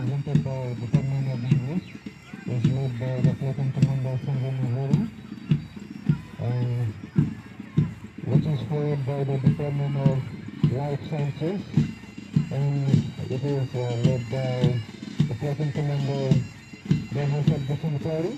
represented by Department of English, is led by the Platoon Commander Sangam Nagari, which is followed by the Department of Life Sciences, and it is led by the Platoon Commander Dharmasat Basantari.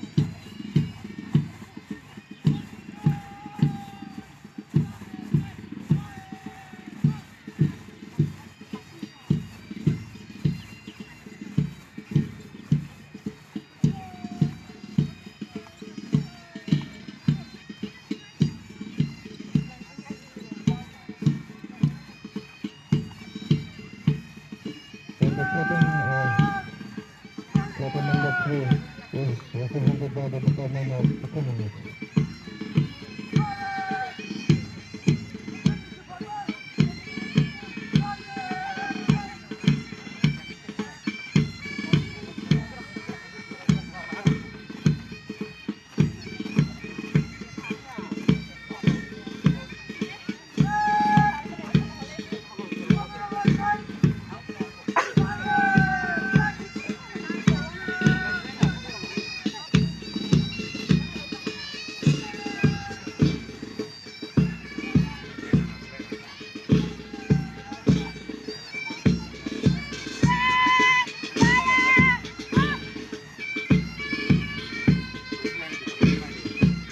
And the platoon number 3 is represented by the Department of Economics.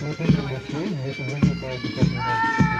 Platoon number 3 is represented by the Department of